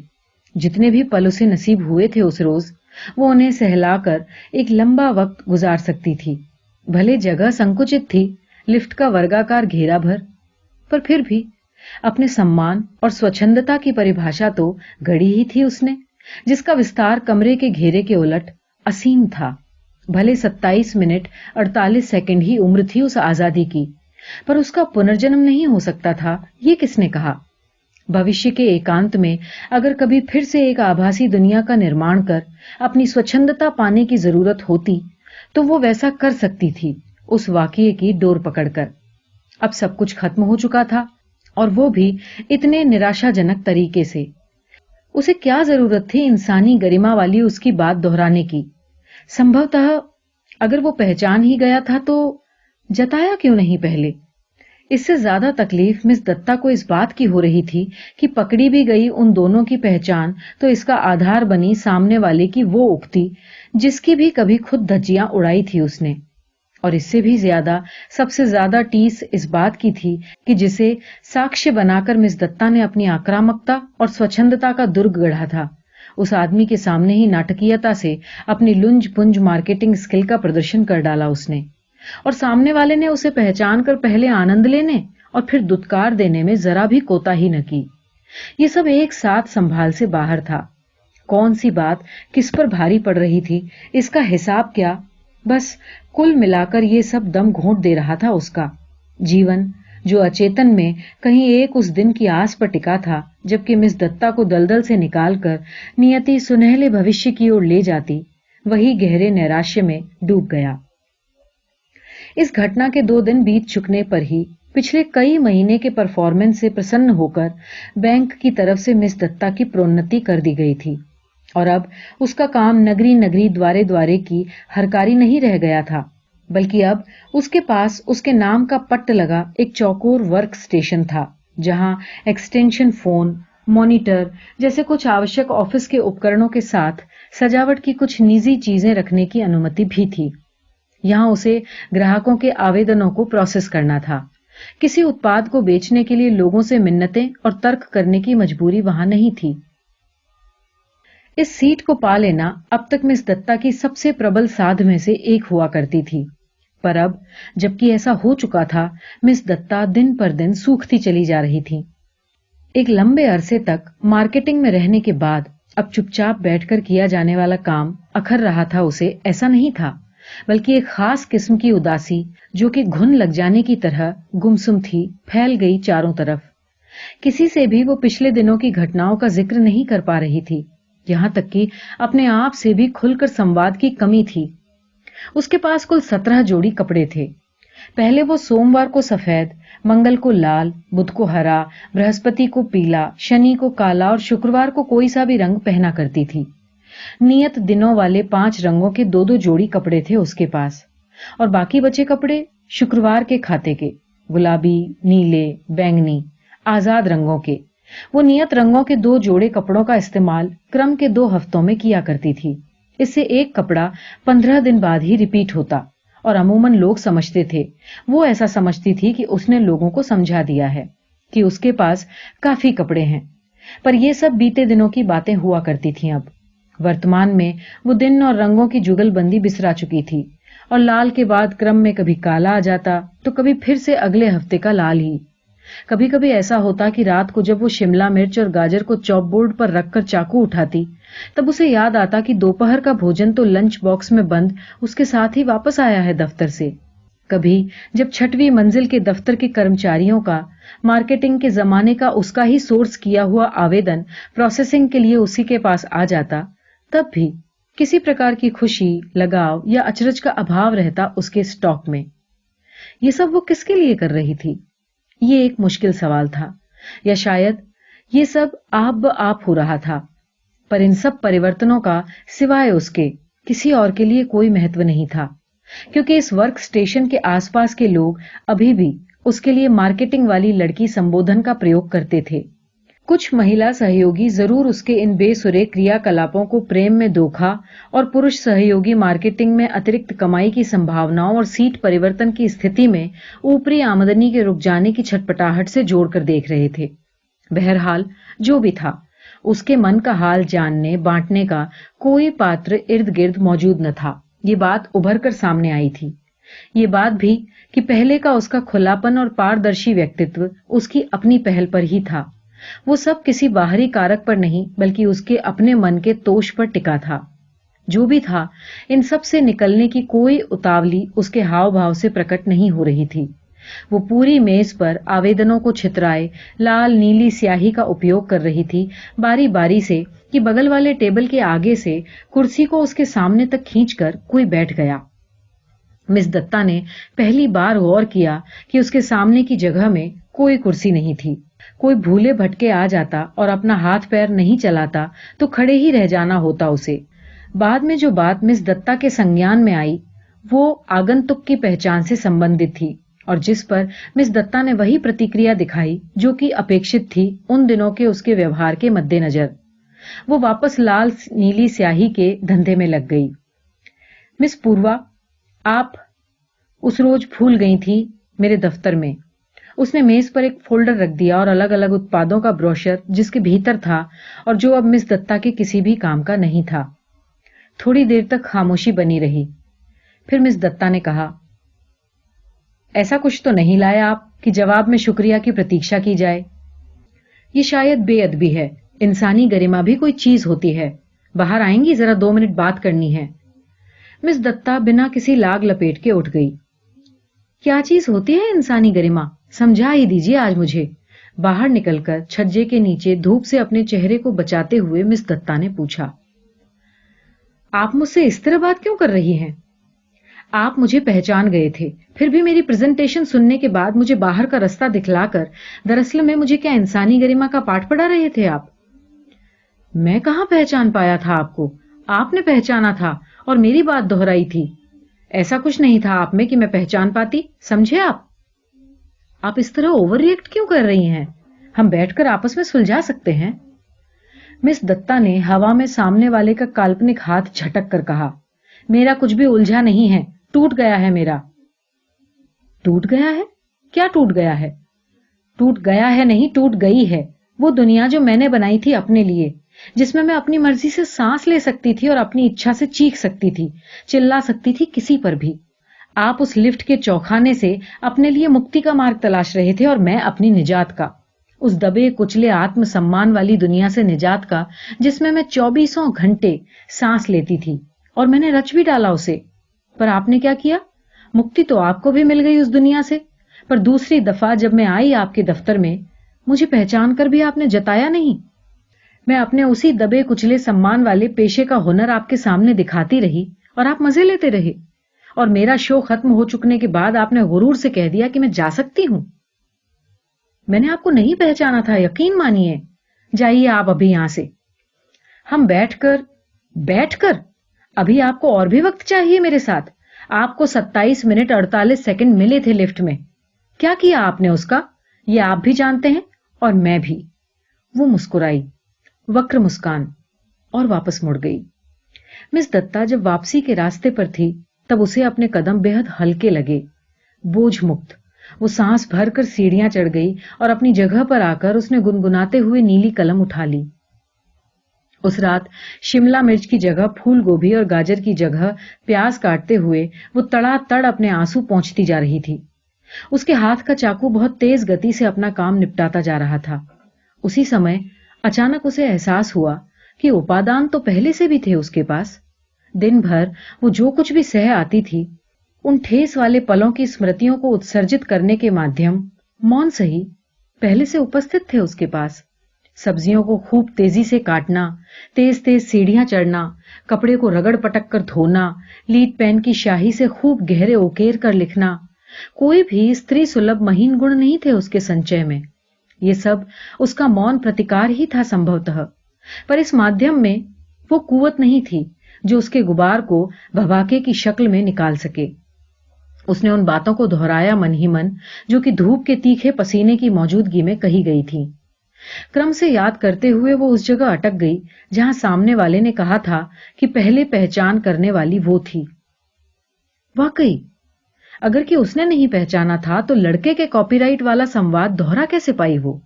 जितने भी पल उसे नसीब हुए थे उस रोज, वो उन्हें सहलाकर एक लंबा वक्त गुजार सकती थी। भले जगह संकुचित थी, लिफ्ट का वर्गाकार घेरा भर, पर फिर भी अपने सम्मान और स्वच्छंदता की परिभाषा तो गढ़ी ही थी उसने, जिसका विस्तार कमरे के घेरे के उलट असीम था। भले 27 मिनट 48 सेकंड ही उम्र थी उस आजादी की, पर उसका पुनर्जन्म नहीं हो सकता था, ये किसने कहा? भविष्य के एकांत में अगर कभी फिर से एक आभासी दुनिया का निर्माण कर अपनी स्वच्छंदता पाने की जरूरत होती, तो वो वैसा कर सकती थी, उस वाकये की डोर पकड़कर। अब सब कुछ खत्म हो चुका था, और वो भी इतने निराशाजनक तरीके से। उसे क्या जरूरत थी इंसानी गरिमा वाली उसकी बात दोहराने की? संभवतः अगर वो पहचान ही गया था तो जताया क्यों नहीं पहले? इससे ज्यादा तकलीफ मिस दत्ता को इस बात की हो रही थी कि पकड़ी भी गई उन दोनों की पहचान तो इसका आधार बनी सामने वाले की वो उक्ति जिसकी भी कभी खुद धज्जियां उड़ाई थी उसने। और इससे भी ज्यादा, सबसे ज्यादा टीस इस बात की थी कि जिसे साक्ष्य बनाकर मिस दत्ता ने अपनी आक्रामकता और स्वच्छंदता का दुर्ग गढ़ा था, उस आदमी के सामने ही नाटकीयता से अपनी लुंज पुंज मार्केटिंग स्किल का प्रदर्शन कर डाला उसने। और सामने वाले ने उसे पहचान कर पहले आनंद लेने और फिर दुत्कार देने में जरा भी कोताही न की। ये सब एक साथ संभाल से बाहर था। कौन सी बात किस पर भारी पड़ रही थी, इसका हिसाब क्या? बस कुल मिलाकर ये सब दम घोंट दे रहा था उसका जीवन, जो अचेतन में कहीं एक उस दिन की आस पर टिका था जबकि मिस दत्ता को दलदल से निकालकर नियति सुनहले भविष्य की ओर ले जाती, वही गहरे नैराश्य में डूब गया। इस घटना के 2 दिन बीत चुकने पर ही पिछले कई महीने के परफॉर्मेंस से प्रसन्न होकर बैंक की तरफ से मिस दत्ता की प्रोन्नति कर दी गई थी, और अब उसका काम नगरी नगरी द्वारे द्वारे की हरकारी नहीं रह गया था, बल्कि अब उसके पास उसके नाम का पट्ट लगा एक चौकोर वर्क स्टेशन था, जहां एक्सटेंशन फोन, मॉनिटर जैसे कुछ आवश्यक ऑफिस के उपकरणों के साथ सजावट की कुछ निजी चीजें रखने की अनुमति भी थी। यहां उसे ग्राहकों के आवेदनों को प्रोसेस करना था। किसी उत्पाद को बेचने के लिए लोगों से मिन्नतें और तर्क करने की मजबूरी वहां नहीं थी। इस सीट को पा लेना अब तक मिस दत्ता की सबसे प्रबल साध में से एक हुआ करती थी, पर अब जबकि ऐसा हो चुका था, मिस दत्ता दिन पर दिन सूखती चली जा रही थी। एक लंबे अरसे तक मार्केटिंग में रहने के बाद अब चुपचाप बैठकर किया जाने वाला काम अखर रहा था उसे, ऐसा नहीं था, बल्कि एक खास किस्म की उदासी जो कि घुन लग जाने की तरह गुमसुम थी, फैल गई चारों तरफ। किसी से भी वो पिछले दिनों की घटनाओं का जिक्र नहीं कर पा रही थी, यहां तक कि अपने आप से भी खुलकर संवाद की कमी थी। उसके पास कुल 17 जोड़ी कपड़े थे। पहले वो सोमवार को सफेद, मंगल को लाल, बुध को हरा, बृहस्पति को पीला, शनि को काला और शुक्रवार को कोई सा भी रंग पहना करती थी। नियत दिनों वाले 5 रंगों के 2-2 जोड़ी कपड़े थे उसके पास, और बाकी बचे कपड़े शुक्रवार के खाते के, गुलाबी, नीले, बैंगनी, आजाद रंगों के। वो नियत रंगों के 2 जोड़े कपड़ों का इस्तेमाल क्रम के 2 हफ्तों में किया करती थी। इससे एक कपड़ा 15 दिन बाद ही रिपीट होता और अमूमन लोग समझते थे। वो ऐसा समझती थी कि उसने लोगों को समझा दिया है कि उसके पास काफी कपड़े हैं। पर ये सब बीते दिनों की बातें हुआ करती थीं अब। वर्तमान में वो दिन और रंगों की जुगलबंदी बिसरा चुकी थी और लाल के बाद क्रम में कभी काला आ जाता तो कभी फिर से अगले हफ्ते का लाल ही। कभी कभी ऐसा होता कि रात को जब वो शिमला मिर्च और गाजर को चॉपबोर्ड पर रखकर चाकू उठाती तब उसे याद आता कि दोपहर का भोजन तो लंच बॉक्स में बंद उसके साथ ही वापस आया है दफ्तर से। कभी जब 6वीं मंजिल के दफ्तर के कर्मचारियों का मार्केटिंग के जमाने का उसका ही सोर्स किया हुआ आवेदन प्रोसेसिंग के लिए उसी के पास आ जाता, तब भी किसी प्रकार की खुशी, लगाव या अचरज का अभाव रहता उसके स्टॉक में। ये सब वो किसके लिए कर रही थी? ये एक मुश्किल सवाल था, या शायद ये सब आप ब आप हो रहा था। पर इन सब परिवर्तनों का सिवाय उसके किसी और के लिए कोई महत्व नहीं था, क्योंकि इस वर्क स्टेशन के आसपास के लोग अभी भी उसके लिए मार्केटिंग वाली लड़की संबोधन का प्रयोग करते थे। कुछ महिला सहयोगी जरूर उसके इन बेसुरे क्रियाकलापों को प्रेम में धोखा और पुरुष सहयोगी मार्केटिंग में अतिरिक्त कमाई की संभावनाओं और सीट परिवर्तन की स्थिति में ऊपरी आमदनी के रुक जाने की छटपटाहट से जोड़कर देख रहे थे। बहरहाल जो भी था, उसके मन का हाल जानने बांटने का कोई पात्र इर्द गिर्द मौजूद न था। ये बात उभर कर सामने आई थी। ये बात भी कि पहले का उसका खुलापन और पारदर्शी व्यक्तित्व उसकी अपनी पहल पर ही था। वो सब किसी बाहरी कारक पर नहीं बल्कि उसके अपने मन के तोष पर टिका था। जो भी था, इन सब से निकलने की कोई उतावली उसके हाव भाव से प्रकट नहीं हो रही थी। वो पूरी मेज पर आवेदनों को छितराए लाल नीली स्याही का उपयोग कर रही थी, बारी बारी से, कि बगल वाले टेबल के आगे से कुर्सी को उसके सामने तक खींचकर कोई बैठ गया। मिस दत्ता ने पहली बार गौर किया कि उसके सामने की जगह में कोई कुर्सी नहीं थी। कोई भूले भटके आ जाता और अपना हाथ पैर नहीं चलाता तो खड़े ही रह जाना होता उसे। बाद में जो बात मिस दत्ता के संज्ञान में आई वो आगंतुक की पहचान से संबंधित थी और जिस पर मिस दत्ता ने वही प्रतिक्रिया दिखाई जो कि अपेक्षित थी उन दिनों के उसके व्यवहार के मद्देनजर। वो वापस लाल नीली स्याही के धंधे में लग गई। मिस पूर्वा, आप उस रोज भूल गई थी मेरे दफ्तर में। उसने मेज पर एक फोल्डर रख दिया और अलग अलग उत्पादों का ब्रोशर जिसके भीतर था और जो अब मिस दत्ता के किसी भी काम का नहीं था। थोड़ी देर तक खामोशी बनी रही। फिर मिस दत्ता ने कहा, ऐसा कुछ तो नहीं लाया आप कि जवाब में शुक्रिया की प्रतीक्षा की जाए। ये शायद बेअदबी है। इंसानी गरिमा भी कोई चीज होती है। बाहर आएंगी? जरा 2 मिनट बात करनी है। मिस दत्ता बिना किसी लाग लपेट के उठ गई। क्या चीज होती है इंसानी गरिमा? समझा ही दीजिए आज मुझे। बाहर निकलकर छज्जे के नीचे धूप से अपने चेहरे को बचाते हुए मिस दत्ता ने पूछा, आप मुझसे इस तरह बात क्यों कर रही हैं? आप मुझे पहचान गए थे, फिर भी मेरी प्रेजेंटेशन सुनने के बाद मुझे बाहर का रास्ता दिखलाकर दरअसल में मुझे क्या इंसानी गरिमा का पाठ पढ़ा रहे थे आप? मैं कहां पहचान पाया था आपको? आपने पहचाना था और मेरी बात दोहराई थी। ऐसा कुछ नहीं था आप में कि मैं पहचान पाती, समझे आप इस तरह ओवर रिएक्ट क्यों कर रही हैं? हम बैठकर आपस में सुलझा सकते हैं। मिस दत्ता ने हवा में सामने वाले का काल्पनिक हाथ झटक कर कहा, मेरा कुछ भी उलझा नहीं है, टूट गया है मेरा। टूट गया है? क्या टूट गया है? टूट गया है नहीं, टूट गई है वो दुनिया जो मैंने बनाई थी अपने लिए, जिसमें मैं अपनी मर्जी से सांस ले सकती थी और अपनी इच्छा से चीख सकती थी, चिल्ला सकती थी किसी पर भी। आप उस लिफ्ट के चौखाने से अपने लिए मुक्ति का मार्ग तलाश रहे थे और मैं अपनी निजात का, उस दबे कुचले आत्मसम्मान वाली दुनिया से निजात का जिसमें मैं 24 घंटे सांस लेती थी। और मैंने रच भी डाला उसे। पर आपने क्या किया? मुक्ति तो आपको भी मिल गई उस दुनिया से, पर दूसरी दफा जब मैं आई आपके दफ्तर में, मुझे पहचान कर भी आपने जताया नहीं। मैं अपने उसी दबे कुचले सम्मान वाले पेशे का हुनर आपके सामने दिखाती रही और आप मजे लेते रहे। और मेरा शो खत्म हो चुकने के बाद आपने गुरूर से कह दिया कि मैं जा सकती हूं। मैंने आपको नहीं पहचाना था, यकीन मानिए। जाइए आप अभी यहां से। हम बैठकर अभी आपको और भी वक्त चाहिए मेरे साथ? आपको 27 मिनट 48 सेकंड मिले थे लिफ्ट में। क्या किया आपने उसका? ये आप भी जानते हैं और मैं भी। वो मुस्कुराई, वक्र मुस्कान, और वापस मुड़ गई। मिस दत्ता जब वापसी के रास्ते पर थी तब उसे अपने कदम बेहद हल्के लगे, बोझ मुक्त। वो सांस भरकर सीढ़ियां चढ़ गई और अपनी जगह पर आकर उसने गुनगुनाते हुए नीली कलम उठा ली। उस रात शिमला मिर्च की जगह फूल गोभी और गाजर की जगह प्याज काटते हुए वो तड़ातड़ अपने आंसू पोंछती जा रही थी। उसके हाथ का चाकू बहुत तेज गति से अपना काम निपटाता जा रहा था। उसी समय अचानक उसे एहसास हुआ कि उपादान तो पहले से भी थे उसके पास। दिन भर वो जो कुछ भी सह आती थी, उन ठेस वाले पलों की स्मृतियों को उत्सर्जित करने के माध्यम, मौन सही, पहले से उपस्थित थे उसके पास। सब्जियों को खूब तेजी से काटना, तेज तेज सीढ़ियां चढ़ना, कपड़े को रगड़ पटक कर धोना, लीड पेन की स्याही से खूब गहरे उकेर कर लिखना, कोई भी स्त्री सुलभ महीन गुण नहीं थे उसके संचय में। ये सब उसका मौन प्रतिकार ही था संभवतः, पर इस माध्यम में वो कुवत नहीं थी जो उसके गुबार को भवाके की शक्ल में निकाल सके। उसने उन बातों को दोहराया मन ही मन जो कि धूप के तीखे पसीने की मौजूदगी में कही गई थी। क्रम से याद करते हुए वो उस जगह अटक गई जहां सामने वाले ने कहा था कि पहले पहचान करने वाली वो थी। वाकई अगर कि उसने नहीं पहचाना था तो लड़के के कॉपीराइट वाला संवाद दोहरा कैसे पाई वो?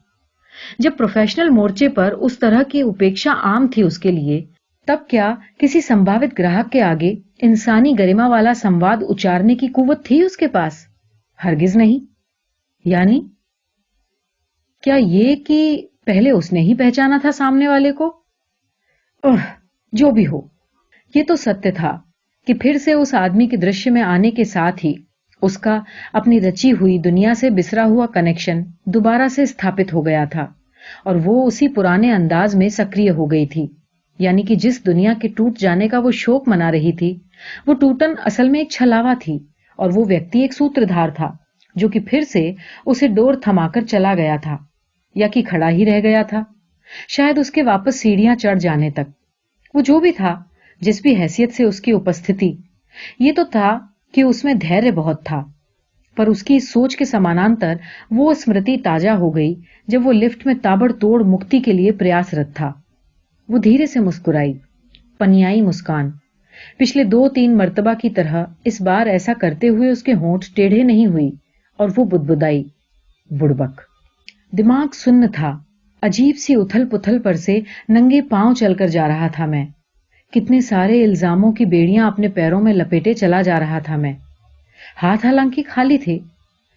जब प्रोफेशनल मोर्चे पर उस तरह की उपेक्षा आम थी उसके लिए, तब क्या किसी संभावित ग्राहक के आगे इंसानी गरिमा वाला संवाद उचारने की कुव्वत थी उसके पास? हरगिज नहीं। यानी क्या ये कि पहले उसने ही पहचाना था सामने वाले को? जो भी हो, ये तो सत्य था कि फिर से उस आदमी के दृश्य में आने के साथ ही उसका अपनी रची हुई दुनिया से बिसरा हुआ कनेक्शन दोबारा से स्थापित हो गया था और वो उसी पुराने अंदाज में सक्रिय हो गई थी। यानी कि जिस दुनिया के टूट जाने का वो शोक मना रही थी, वो टूटन असल में एक छलावा थी और वो व्यक्ति एक सूत्रधार था जो कि फिर से उसे डोर थमाकर चला गया था, या कि खड़ा ही रह गया था, शायद उसके वापस सीढ़ियां चढ़ जाने तक। वो जो भी था, जिस भी हैसियत से उसकी उपस्थिति, ये तो था कि उसमें धैर्य बहुत था। पर उसकी इस सोच के समानांतर वो स्मृति ताजा हो गई जब वो लिफ्ट में ताबड़तोड़ मुक्ति के लिए प्रयासरत था। वो धीरे से मुस्कुराई, पनियाई मुस्कान। पिछले 2-3 मर्तबा की तरह इस बार ऐसा करते हुए उसके होंठ टेढ़े नहीं हुई और वो बुदबुदाई, बुड़बक। दिमाग सुन्न था, अजीब सी उथल पुथल पर से नंगे पांव चलकर जा रहा था मैं। कितने सारे इल्जामों की बेड़ियां अपने पैरों में लपेटे चला जा रहा था मैं। हाथ हालांकि खाली थे।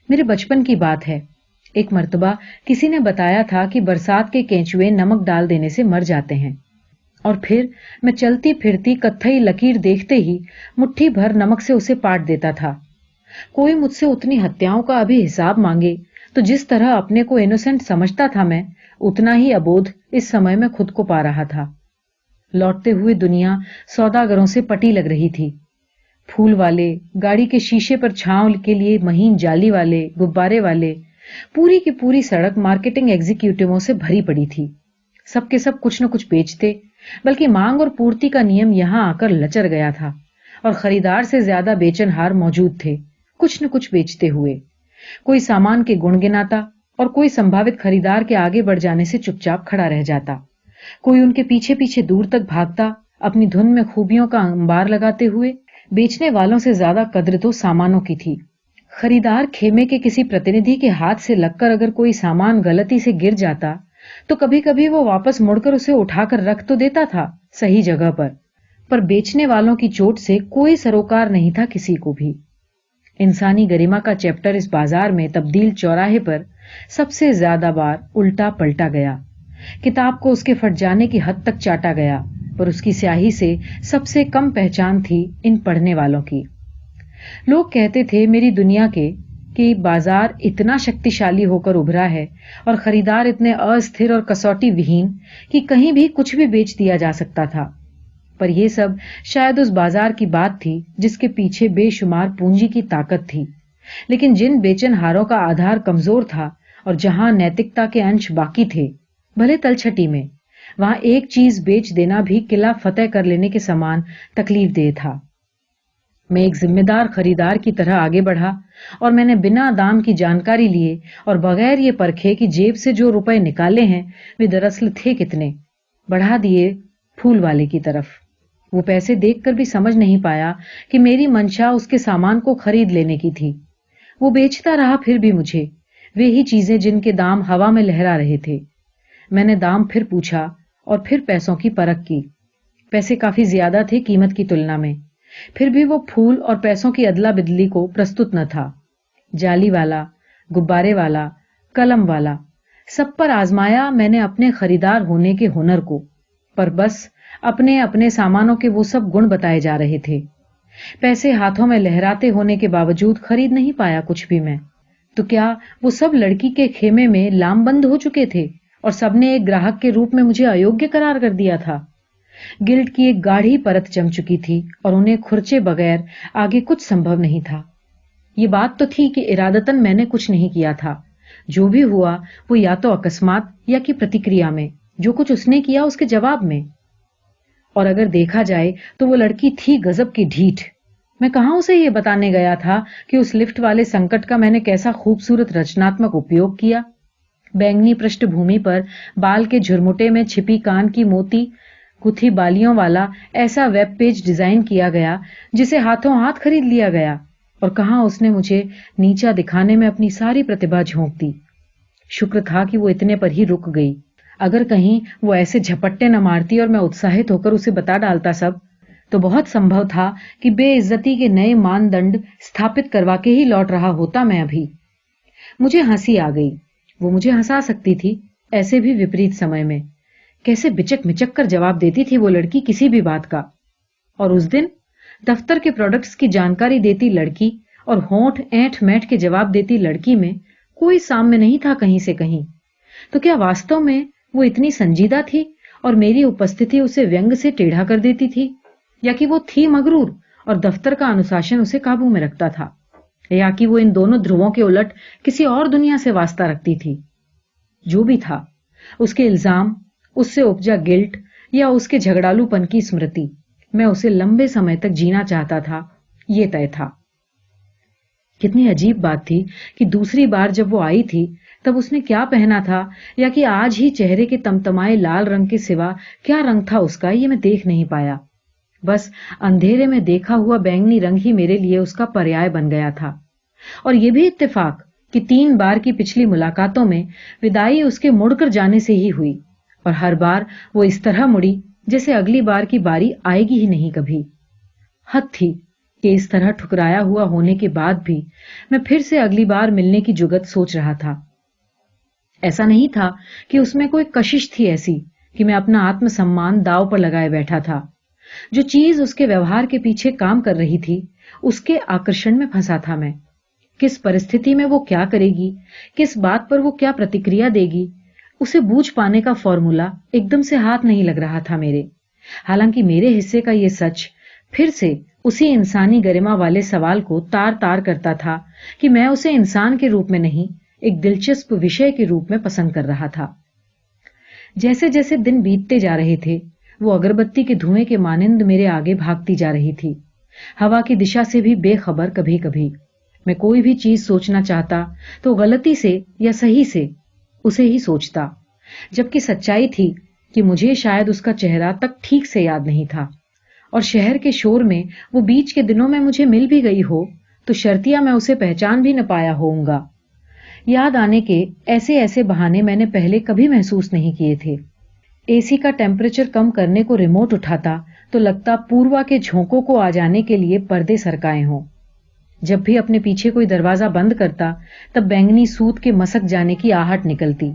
मेरे बचपन की बात है, एक मर्तबा किसी ने बताया था कि बरसात के केंचुए नमक डाल देने से मर जाते हैं, और फिर मैं चलती फिरती कत्थई लकीर देखते ही मुट्ठी भर नमक से उसे पाट देता था। कोई मुझसे उतनी हत्याओं का अभी हिसाब मांगे तो जिस तरह अपने को इनोसेंट समझता था मैं, उतना ही अबोध इस समय में खुद को पा रहा था। लौटते हुए दुनिया सौदागरों से पटी लग रही थी। फूल वाले, गाड़ी के शीशे पर छांव के लिए महीन जाली वाले, गुब्बारे वाले, पूरी की पूरी सड़क मार्केटिंग एग्जीक्यूटिवों से भरी पड़ी थी। सबके सब कुछ न कुछ बेचते, बल्कि मांग और पूर्ति का नियम यहां आकर लचर गया था और खरीदार से ज्यादा बेचनहार मौजूद थे, कुछ न कुछ बेचते हुए। कोई सामान के गुण गिनाता और कोई संभावित खरीदार के आगे बढ़ जाने से चुपचाप खड़ा रह जाता। कोई उनके पीछे पीछे दूर तक भागता, अपनी धुन में खूबियों का अंबार लगाते हुए। बेचने वालों से ज्यादा कद्र तो सामानों की थी। खरीदार खेमे के किसी प्रतिनिधि के हाथ से लगकर अगर कोई सामान गलती से गिर जाता तो कभी कभी वो वापस मुड़कर उसे उठाकर रख तो देता था सही जगह पर बेचने वालों की चोट से कोई सरोकार नहीं था किसी को भी। इंसानी गरिमा का चैप्टर इस बाजार में तब्दील चौराहे पर सबसे ज्यादा बार उल्टा पलटा गया। किताब को उसके फट जाने की हद तक चाटा गया, पर उसकी स्याही से सबसे कम पहचान थी इन पढ़ने वालों की। लोग कहते थे मेरी दुनिया के कि बाजार इतना शक्तिशाली होकर उभरा है और खरीदार इतने अस्थिर और कसौटी विहीन कि कहीं भी कुछ भी बेच दिया जा सकता था। पर यह सब शायद उस बाजार की बात थी जिसके पीछे बेशुमार पूंजी की ताकत थी, लेकिन जिन बेचनहारों का आधार कमजोर था और जहां नैतिकता के अंश बाकी थे, भले तलछटी में, वहां एक चीज बेच देना भी किला फतेह कर लेने के समान तकलीफदेह था। मैं एक जिम्मेदार खरीदार की तरह आगे बढ़ा और मैंने बिना दाम की जानकारी लिए और बगैर ये परखे कि जेब से जो रुपए निकाले हैं वे दरअसल थे कितने, बढ़ा दिए फूल वाले की तरफ। वो पैसे देखकर भी समझ नहीं पाया कि मेरी मंशा उसके सामान को खरीद लेने की थी। वो बेचता रहा फिर भी मुझे वे ही चीजें जिनके दाम हवा में लहरा रहे थे। मैंने दाम फिर पूछा और फिर पैसों की परख की। पैसे काफी ज्यादा थे कीमत की तुलना में, फिर भी वो फूल और पैसों की अदला बदली को प्रस्तुत न था। जाली वाला, गुब्बारे वाला, कलम वाला, सब पर आजमाया मैंने अपने खरीदार होने के हुनर को, पर बस अपने अपने सामानों के वो सब गुण बताए जा रहे थे। पैसे हाथों में लहराते होने के बावजूद खरीद नहीं पाया कुछ भी मैं। तो क्या वो सब लड़की के खेमे में लामबंद हो चुके थे और सबने एक ग्राहक के रूप में मुझे अयोग्य करार कर दिया था? गिल्ट की एक गाढ़ी परत जम चुकी थी और उन्हें खुरचे बगैर आगे कुछ संभव नहीं था। ये बात तो थी कि इरादतन मैंने कुछ नहीं किया था। जो भी हुआ वो या तो अकस्मात या कि प्रतिक्रिया में, जो कुछ उसने किया उसके जवाब में। और अगर देखा जाए तो वो लड़की थी गजब की ढीठ। मैं कहां उसे ये बताने गया था कि उस लिफ्ट वाले संकट का मैंने कैसा खूबसूरत रचनात्मक उपयोग किया। बैंगनी पृष्ठभूमि पर बाल के झुरमुटे में छिपी कान की मोती गुथी बालियों वाला ऐसा वेब पेज डिजाइन किया गया जिसे हाथों हाथ खरीद लिया गया। और कहां उसने मुझे नीचा दिखाने में अपनी सारी प्रतिभा झोंक दी। शुक्र था कि वो इतने पर ही रुक गई। अगर कहीं वो ऐसे झपट्टे न मारती और मैं उत्साहित होकर उसे बता डालता सब, तो बहुत संभव था कि बेइज्जती के नए मानदंड स्थापित करवा के ही लौट रहा होता मैं अभी। मुझे हंसी आ गई। वो मुझे हंसा सकती थी, ऐसे भी विपरीत समय में। कैसे बिचक मिचक कर जवाब देती थी वो लड़की किसी भी बात का। और उस दिन दफ्तर के प्रोडक्ट्स की जानकारी देती लड़की और होंठ ऐंठ मैठ के जवाब देती लड़की में कोई साम्य नहीं था कहीं से कहीं। तो क्या वास्तव में वो इतनी संजीदा थी और मेरी उपस्थिति उसे व्यंग से टेढ़ा कर देती थी, या कि वो थी मगरूर और दफ्तर का अनुशासन उसे काबू में रखता था, या कि वो इन दोनों ध्रुवों के उलट किसी और दुनिया से वास्ता रखती थी? जो भी था, उसके इल्जाम, उससे उपजा गिल्ट या उसके झगड़ालूपन की स्मृति, मैं उसे लंबे समय तक जीना चाहता था, ये तय था। कितनी अजीब बात थी कि दूसरी बार जब वो आई थी तब उसने क्या पहना था, या कि आज ही चेहरे के तमतमाए लाल रंग के सिवा क्या रंग था उसका, ये मैं देख नहीं पाया। बस अंधेरे में देखा हुआ बैंगनी रंग ही मेरे लिए उसका पर्याय बन गया था। और ये भी इत्तेफाक कि 3 बार की पिछली मुलाकातों में विदाई उसके मुड़कर जाने से ही हुई, और हर बार वो इस तरह मुड़ी जैसे अगली बार की बारी आएगी ही नहीं कभी। हद थी कि इस तरह ठुकराया हुआ होने के बाद भी मैं फिर से अगली बार मिलने की जुगत सोच रहा था। ऐसा नहीं था कि उसमें कोई कशिश थी ऐसी कि मैं अपना आत्मसम्मान दांव पर लगाए बैठा था। जो चीज उसके व्यवहार के पीछे काम कर रही थी, उसके आकर्षण में फंसा था मैं। किस परिस्थिति में वो क्या करेगी, किस बात पर वो क्या प्रतिक्रिया देगी, उसे बूझ पाने का फॉर्मूला एकदम से हाथ नहीं लग रहा था मेरे। हालांकि मेरे हिस्से का ये सच फिर से उसी इंसानी गरिमा वाले सवाल को तार तार करता था कि मैं उसे इंसान के रूप में नहीं, एक दिलचस्प विषय के रूप में पसंद कर रहा था। जैसे जैसे दिन बीतते जा रहे थे, वो अगरबत्ती के धुएं के मानिंद मेरे आगे भागती जा रही थी, हवा की दिशा से भी बेखबर। कभी कभी मैं कोई भी चीज सोचना चाहता तो गलती से या सही से उसे ही सोचता, जबकि सच्चाई थी कि मुझे शायद उसका चेहरा तक ठीक से याद नहीं था। और शहर के शोर में वो बीच के दिनों में मुझे मिल भी गई हो तो शर्तिया मैं उसे पहचान भी न पाया होऊंगा। याद आने के ऐसे ऐसे बहाने मैंने पहले कभी महसूस नहीं किए थे। एसी का टेम्परेचर कम करने को रिमोट उठाता तो लगता पूर्वा के झोंकों को आ जाने के लिए पर्दे सरकाए हों। जब भी अपने पीछे कोई दरवाजा बंद करता तब बैंगनी सूत के मसक जाने की आहट निकलती।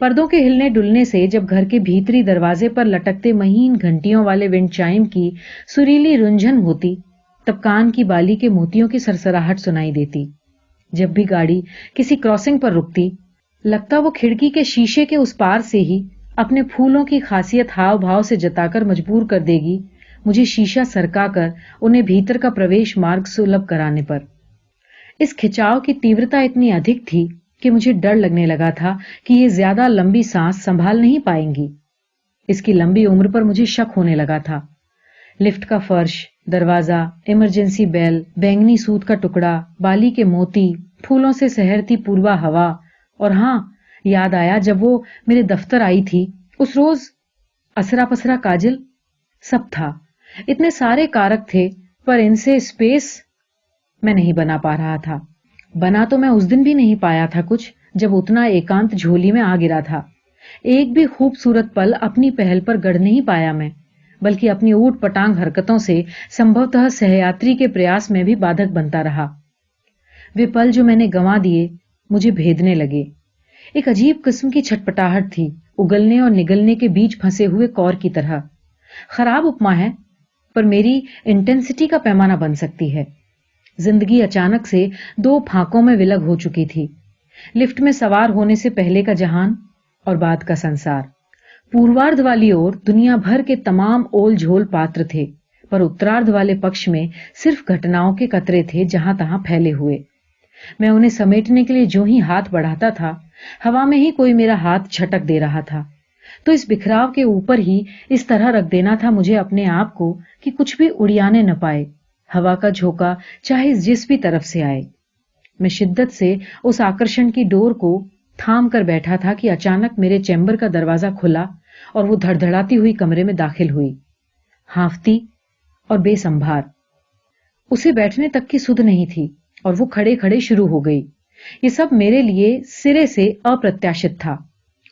पर्दों के हिलने डुलने से जब घर के भीतरी दरवाजे पर लटकते महीन घंटियों वाले विंड चाइम की सुरीली रुंझन होती, तब कान की बाली के मोतियों की सरसराहट सुनाई देती। जब भी गाड़ी किसी क्रॉसिंग पर रुकती, लगता वो खिड़की के शीशे के उस पार से ही अपने फूलों की खासियत हाव भाव से जताकर मजबूर कर देगी मुझे शीशा सरकाकर उन्हें भीतर का प्रवेश मार्ग सुलभ कराने पर। इस खिंचाव की तीव्रता इतनी अधिक थी कि मुझे डर लगने लगा था कि ये ज्यादा लंबी सांस संभाल नहीं पाएंगी। इसकी लंबी उम्र पर मुझे शक होने लगा था। लिफ्ट का फर्श, दरवाजा, इमरजेंसी बेल, बैंगनी सूत का टुकड़ा, बाली के मोती, फूलों से सहरती पूर्वा हवा, और हाँ, याद आया जब वो मेरे दफ्तर आई थी उस रोज, असरा पसरा काजल, सब था। इतने सारे कारक थे, पर इनसे स्पेस मैं नहीं बना पा रहा था। बना तो मैं उस दिन भी नहीं पाया था कुछ, जब उतना एकांत झोली में आ गिरा था। एक भी खूबसूरत पल अपनी पहल पर गढ़ नहीं पाया मैं, बल्कि अपनी ऊट पटांग हरकतों से संभवतः सहयात्री के प्रयास में भी बाधक बनता रहा। वे पल जो मैंने गंवा दिए मुझे भेदने लगे। एक अजीब किस्म की छटपटाहट थी, उगलने और निगलने के बीच फंसे हुए कौर की तरह। खराब उपमा है, पर मेरी इंटेंसिटी का पैमाना बन सकती है। जिंदगी अचानक से दो फांकों में विलग हो चुकी थी। लिफ्ट में सवार होने से पहले का जहान और बाद का संसार। पूर्वार्ध वाली ओर दुनिया भर के तमाम ओल झोल पात्र थे, पर उत्तरार्ध वाले पक्ष में सिर्फ घटनाओं के कतरे थे जहां तहां फैले हुए। मैं उन्हें समेटने के लिए जो ही हाथ बढ़ाता था, हवा में ही कोई मेरा हाथ झटक दे रहा था। तो इस बिखराव के ऊपर ही इस तरह रख देना था मुझे अपने आप को कि कुछ भी उड़ियाने न पाए, हवा का झोंका चाहे जिस भी तरफ से आए। मैं शिद्दत से उस आकर्षण की डोर को थाम कर बैठा था कि अचानक मेरे चैम्बर का दरवाजा खुला और वो धड़धड़ाती हुई कमरे में दाखिल हुई, हांफती और बेसंभार। उसे बैठने तक की सुध नहीं थी और वो खड़े खड़े शुरू हो गई। ये सब मेरे लिए सिरे से अप्रत्याशित था।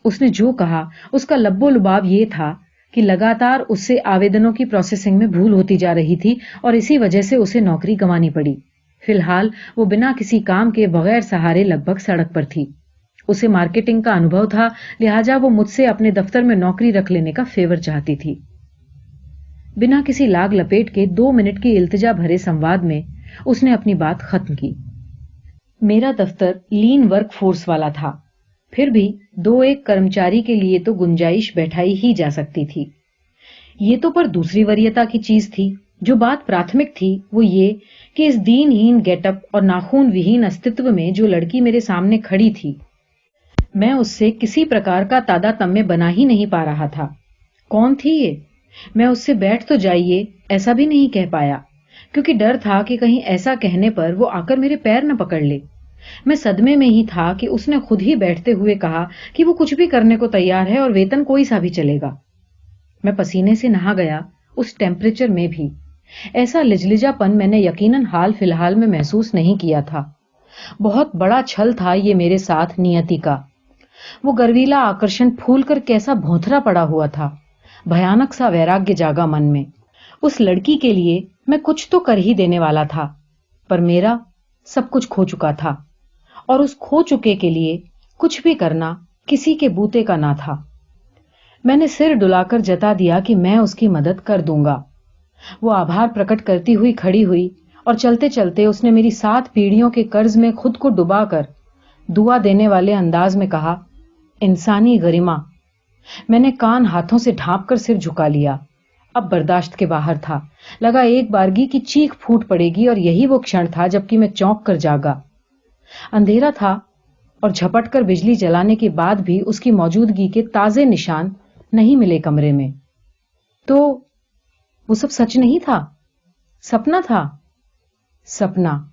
उसने जो कहा उसका लब्बो लुबाब ये था कि लगातार उससे आवेदनों की प्रोसेसिंग में भूल होती जा रही थी और इसी वजह से उसे नौकरी गंवानी पड़ी। फिलहाल वो बिना किसी काम के बगैर सहारे लगभग सड़क पर थी। उसे मार्केटिंग का अनुभव था, लिहाजा वो मुझसे अपने दफ्तर में नौकरी रख लेने का फेवर चाहती थी। बिना किसी लाग लपेट के 2 मिनट की इल्तिजा भरे संवाद में उसने अपनी बात खत्म की। मेरा दफ्तर लीन वर्क फोर्स वाला था, फिर भी 2-1 कर्मचारी के लिए तो गुंजाइश बैठाई ही जा सकती थी। ये तो पर दूसरी वरीयता की चीज थी। जो बात प्राथमिक थी वो ये कि इस दीनहीन गेटअप और नाखून विहीन अस्तित्व में जो लड़की मेरे सामने खड़ी थी, मैं उससे किसी प्रकार का तादात्म्य बना ही नहीं पा रहा था। कौन थी ये? मैं उससे बैठ तो जाइए ऐसा भी नहीं कह पाया, क्योंकि डर था कि कहीं ऐसा कहने पर वो आकर मेरे पैर न पकड़ ले। मैं सदमे में ही था कि उसने खुद ही बैठते हुए कहा कि वो कुछ भी करने को तैयार है और वेतन कोई सा भी चलेगा। मैं पसीने से नहा गया, उस टेम्परेचर में भी। ऐसा लिजलिजापन मैंने यकीनन हाल फिलहाल में महसूस नहीं किया था। बहुत बड़ा छल था ये मेरे साथ नियति का। वो गर्वीला आकर्षण फूल कर कैसा भौंथरा पड़ा हुआ था। भयानक सा वैराग्य जागा मन में। उस लड़की के लिए मैं कुछ तो कर ही देने वाला था, पर मेरा सब कुछ खो चुका था और उस खो चुके के लिए कुछ भी करना किसी के बूते का ना था। मैंने सिर डुलाकर जता दिया कि मैं उसकी मदद कर दूंगा। वो आभार प्रकट करती हुई खड़ी हुई और चलते चलते उसने मेरी 7 पीढ़ियों के कर्ज में खुद को डुबाकर दुआ देने वाले अंदाज में कहा, इंसानी गरिमा। मैंने कान हाथों से ढांप कर सिर झुका लिया। अब बर्दाश्त के बाहर था। लगा एक बारगी की चीख फूट पड़ेगी और यही वो क्षण था जबकि मैं चौंक कर जागा। अंधेरा था और झपट कर बिजली जलाने के बाद भी उसकी मौजूदगी के ताजे निशान नहीं मिले कमरे में। तो वो सब सच नहीं था, सपना था। सपना।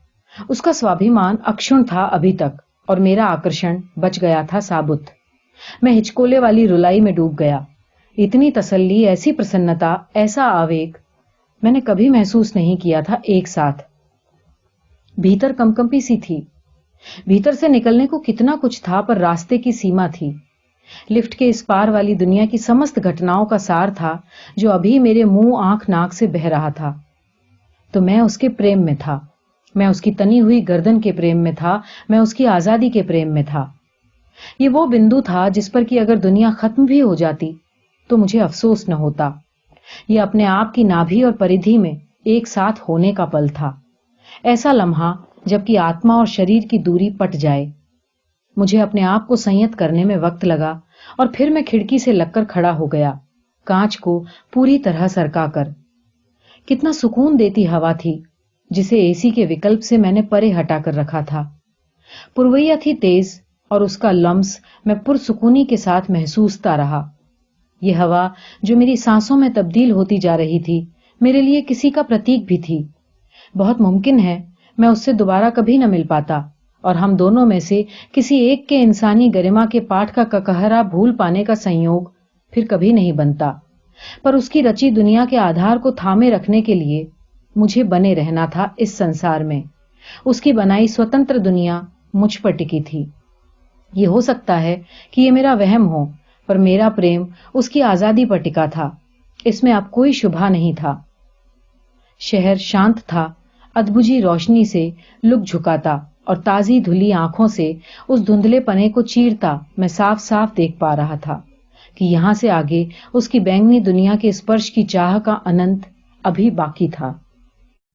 उसका स्वाभिमान अक्षुण्ण था अभी तक और मेरा आकर्षण बच गया था साबुत। मैं हिचकोले वाली रुलाई में डूब गया। इतनी तसल्ली, ऐसी प्रसन्नता, ऐसा आवेग मैंने कभी महसूस नहीं किया था एक साथ। भीतर कंपकंपी सी थी। भीतर से निकलने को कितना कुछ था, पर रास्ते की सीमा थी। लिफ्ट के इस पार वाली दुनिया की समस्त घटनाओं का सार था जो अभी मेरे मुंह आंख नाक से बह रहा था। तो मैं उसके प्रेम में था। मैं उसकी तनी हुई गर्दन के प्रेम में था। मैं उसकी आजादी के प्रेम में था। ये वो बिंदु था जिस पर कि अगर दुनिया खत्म भी हो जाती तो मुझे अफसोस न होता। ये अपने आप की नाभि और परिधि में एक साथ होने का पल था। ऐसा लम्हा जबकि आत्मा और शरीर की दूरी पट जाए। मुझे अपने आप को संयत करने में वक्त लगा और फिर मैं खिड़की से लगकर खड़ा हो गया, कांच को पूरी तरह सरकाकर। कितना सुकून देती हवा थी जिसे एसी के विकल्प से मैंने परे हटाकर रखा था। पुरवैया थी तेज और उसका लम्स मैं पुरसुकूनी के साथ महसूसता रहा। ये हवा जो मेरी सांसों में तब्दील होती जा रही थी, मेरे लिए किसी का प्रतीक भी थी। बहुत मुमकिन है मैं उससे दोबारा कभी न मिल पाता और हम दोनों में से किसी एक के इंसानी गरिमा के पाठ का ककहरा भूल पाने का संयोग फिर कभी नहीं बनता। पर उसकी रची दुनिया के आधार को थामे रखने के लिए मुझे बने रहना था इस संसार में। उसकी बनाई स्वतंत्र दुनिया मुझ पर टिकी थी। ये हो सकता है कि ये मेरा वहम हो, पर मेरा प्रेम उसकी आजादी पर टिका था। इसमें अब कोई शुभा नहीं था। शहर शांत था, अधबुझी रोशनी से लुक झुकाता और ताजी धुली आंखों से उस धुंधले पने को चीरता मैं साफ साफ देख पा रहा था कि यहां से आगे उसकी बैंगनी दुनिया के स्पर्श की चाह का अनंत अभी बाकी था।